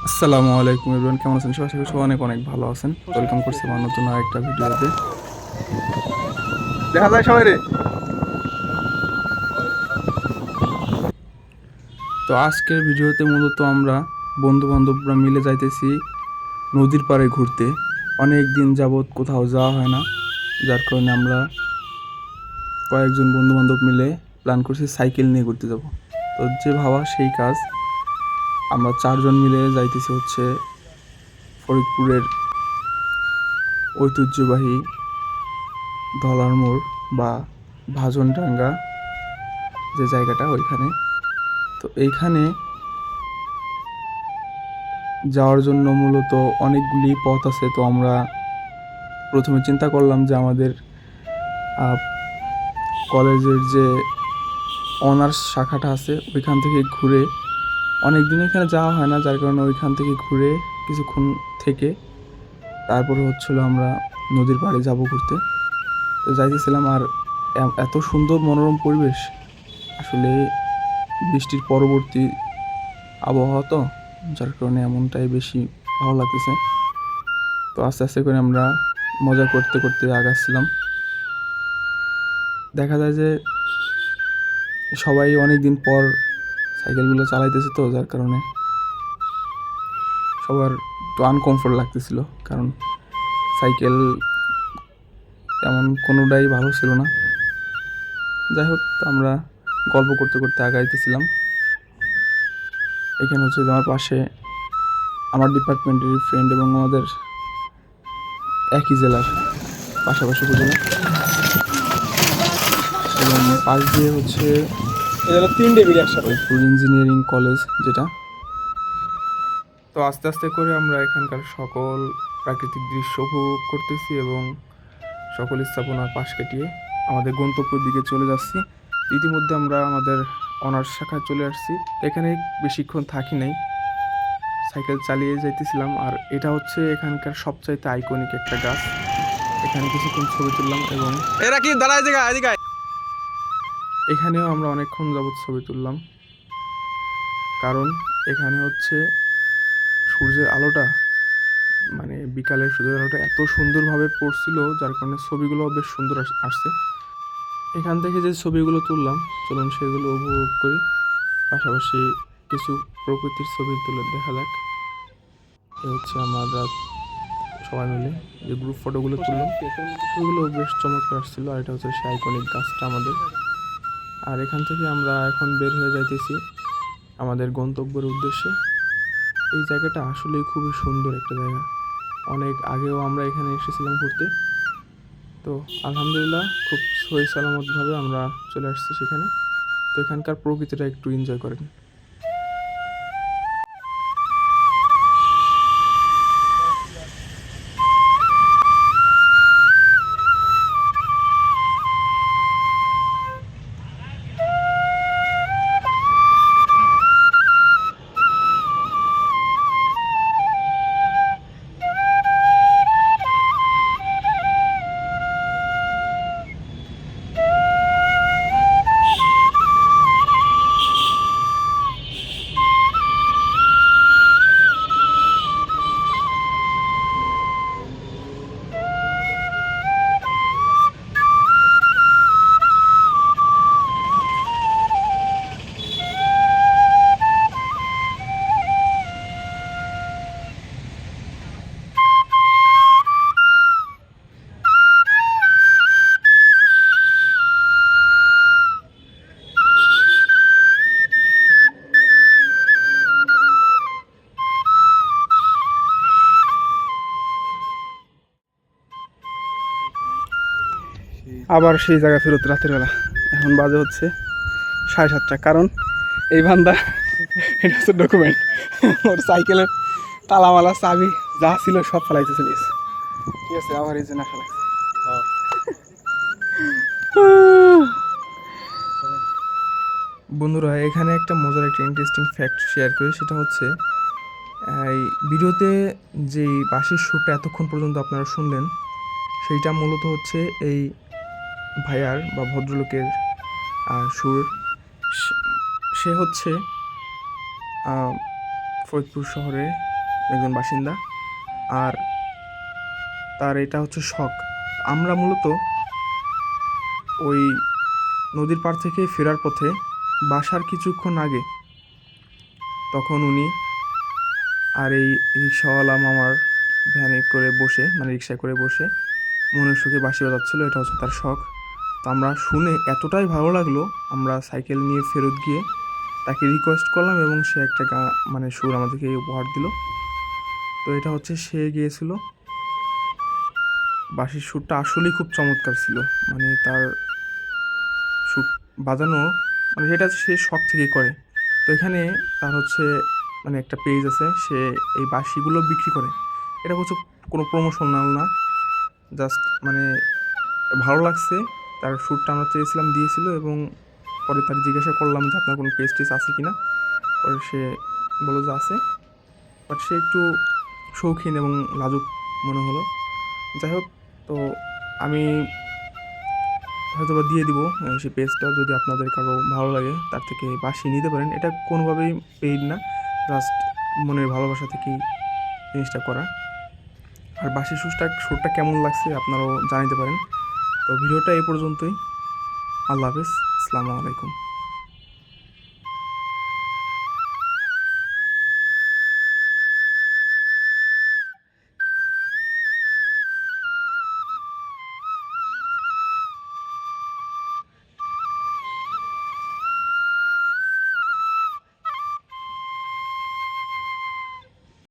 আসসালামু আলাইকুম এভরিওয়ান, কেমন আছেন সবাই? আশা করি সবাই অনেক অনেক ভালো আছেন। ওয়েলকাম করছি আমার নতুন আরেকটা ভিডিওতে। দেখা যায় সবাই রে। তো আজকের ভিডিওতে মূলত আমরা বন্ধু বান্ধবরা মিলে যাইতেছি নদীর পাড়ে ঘুরতে। অনেক দিন যাবৎ কোথাও যাওয়া হয় না, যার কারণে আমরা কয়েকজন বন্ধু বান্ধব মিলে প্ল্যান করছি সাইকেল নিয়ে ঘুরতে যাব। তো যে ভাবা সেই কাজ, আমরা চারজন মিলে যাইতেছি হচ্ছে ফরিদপুরের ঐতিহ্যবাহী ধলার মোড় বা ভাজনডাঙ্গা যে জায়গাটা ওইখানে। তো এইখানে যাওয়ার জন্য মূলত অনেকগুলি পথ আছে। তো আমরা প্রথমে চিন্তা করলাম যে আমাদের কলেজের যে অনার্স শাখাটা আছে ওইখান থেকে ঘুরে, অনেক দিন এখানে যাওয়া হয় না, যার কারণে ওইখান থেকে ঘুরে কিছুক্ষণ থেকে তারপরে হচ্ছিল আমরা নদীর পাড়ে যাব ঘুরতে। তো যাইতেছিলাম, আর এত সুন্দর মনোরম পরিবেশ, আসলে বৃষ্টির পরবর্তী আবহাওয়া, তো যার কারণে এমনটাই বেশি ভালো লাগতেছে। তো আস্তে আস্তে করে আমরা মজা করতে করতে আগাচ্ছিলাম। দেখা যায় যে সবাই অনেক দিন পর সাইকেলগুলো চালাইতেছে, তো যার কারণে সবার একটু আনকমফোর্ট লাগতেছিল, কারণ সাইকেল তেমন কোনোটাই ভালো ছিল না। যাই হোক, তো আমরা গল্প করতে করতে আগাইতেছিলাম। এখানে হচ্ছে যে আমার পাশে আমার ডিপার্টমেন্টের ফ্রেন্ড এবং আমাদের একই জেলার, পাশাপাশি উপজেলা, এবং পাশ দিয়ে হচ্ছে ওই ফুড ইঞ্জিনিয়ারিং কলেজ যেটা। তো আস্তে আস্তে করে আমরা এখানকার সকল প্রাকৃতিক দৃশ্য উপভোগ করতেছি এবং সকল স্থাপনার পাশ কাটিয়ে আমাদের গন্তব্যের দিকে চলে যাচ্ছি। ইতিমধ্যে আমরা আমাদের অনার্স শাখায় চলে আসছি। এখানে বেশিক্ষণ থাকি নাই, সাইকেল চালিয়ে যাইতেছিলাম। আর এটা হচ্ছে এখানকার সবচাইতে আইকনিক একটা গাছ। এখানে কিছুক্ষণ ছবি তুললাম এবং এরা কি দাঁড়ায় জায়গা এদিকে আয়। এখানেও আমরা অনেকক্ষণ যাবৎ ছবি তুললাম, কারণ এখানে হচ্ছে সূর্যের আলোটা, মানে বিকালের সূর্যের আলোটা এত সুন্দরভাবে পড়ছিল, যার কারণে ছবিগুলো বেশ সুন্দর আসছে। এখান থেকে যে ছবিগুলো তুললাম, চলুন সেগুলো উপভোগ করি, পাশাপাশি কিছু প্রকৃতির ছবি তুলে দেখা যাক। এ হচ্ছে আমরা সবাই মিলে যে গ্রুপ ফটোগুলো তুললাম, সেগুলো বেশ চমৎকার আসছিল। আর এটা হচ্ছে সেই আইকনিক গাছটা আমাদের। আর এখান থেকে আমরা এখন বের হয়ে যাইতেছি আমাদের গন্তব্যের উদ্দেশ্যে। এই জায়গাটা আসলেই খুবই সুন্দর একটা জায়গা। অনেক আগেও আমরা এখানে এসেছিলাম ঘুরতে। তো আলহামদুলিল্লাহ খুব সহি সালামতভাবে আমরা চলে আসছি সেখানে। তো এখানকার প্রকৃতিটা একটু এনজয় করেন। আবার সেই জায়গা ফেরত রাতের বেলা। এখন বাজে হচ্ছে 7:30, কারণ এই বান্দা এটা হচ্ছে ডকুমেন্ট, ওর সাইকেলের তালামালা চাবি যা ছিল সব ফেলাইতে চলিস। ঠিক আছে, আবার এই যে আসা লাগছে। বন্ধুরা, এখানে একটা মজার একটা ইন্টারেস্টিং ফ্যাক্ট শেয়ার করি, সেটা হচ্ছে এই ভিডিওতে যেই বাঁশির সুরটা এতক্ষণ পর্যন্ত আপনারা শুনলেন, সেইটা মূলত হচ্ছে এই ভাইয়ার বা ভদ্রলোকের সুর। সে হচ্ছে ফরিদপুর শহরে একজন বাসিন্দা। আর তার এটা হচ্ছে শখ। আমরা মূলত ওই নদীর পাড় থেকে ফেরার পথে বাসার কিছুক্ষণ আগে তখন উনি আর এই রিক্সাওয়ালা মামার ভ্যানে করে বসে, মানে রিক্সায় করে বসে মনের সুখে বাঁশি বাজাচ্ছিল। এটা হচ্ছে তার শখ। তো আমরা শুনে এতটাই ভালো লাগলো, আমরা সাইকেল নিয়ে ফেরত গিয়ে তাকে রিকোয়েস্ট করলাম এবং সে একটা মানে সুর আমাদেরকে উপহার দিল। তো এটা হচ্ছে সে গিয়েছিল। বাঁশির সুরটা আসলেই খুব চমৎকার ছিল। মানে তার সুর বাজানো, মানে এটা সে শখ থেকেই করে। তো এখানে তার হচ্ছে মানে একটা পেজ আছে, সে এই বাঁশিগুলো বিক্রি করে। এটা হচ্ছে কোনো প্রমোশনাল না, জাস্ট মানে ভালো লাগছে। তার শ্যুটটা আমরা চেয়েছিলাম, দিয়েছিল। এবং পরে তার জিজ্ঞাসা করলাম যে আপনার কোনো পেজ টেজ আছে কি না। পরে সে বললো যে আছে, বাট সে একটু শৌখিন এবং লাজুক মনে হলো। যাই হোক, তো আমি হয়তো বা দিয়ে দিব সেই পেজটা, যদি আপনাদের কারো ভালো লাগে তার থেকে বাসি নিতে পারেন। এটা কোনোভাবেই পেইড না, জাস্ট মনের ভালোবাসা থেকেই জিনিসটা করা। আর বাসি সুরটা কেমন লাগছে আপনারাও জানাতে পারেন। তো ভিডিওটা এই পর্যন্তই। আল্লাহ হাফেজ, আসসালামু আলাইকুম।